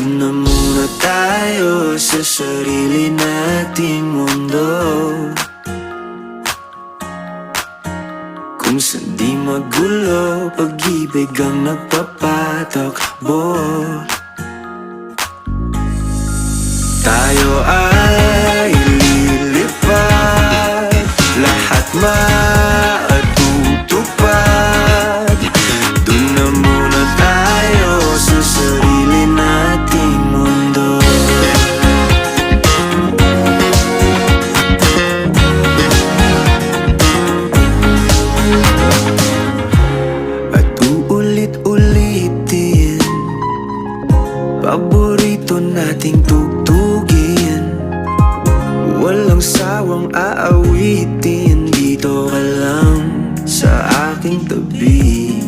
Doon na muna tayo sa sarili nating mundo, kung saan di magulo, pag-ibig ang nagpapatakbo. Tayo ay lilipad, lahat matutupad. Doon na muna tayo sa sarili nating mundo. At uulit-ulitin, paborito nating tugtugin, walang sawang aawitin. Dito ka lang sa aking tabi.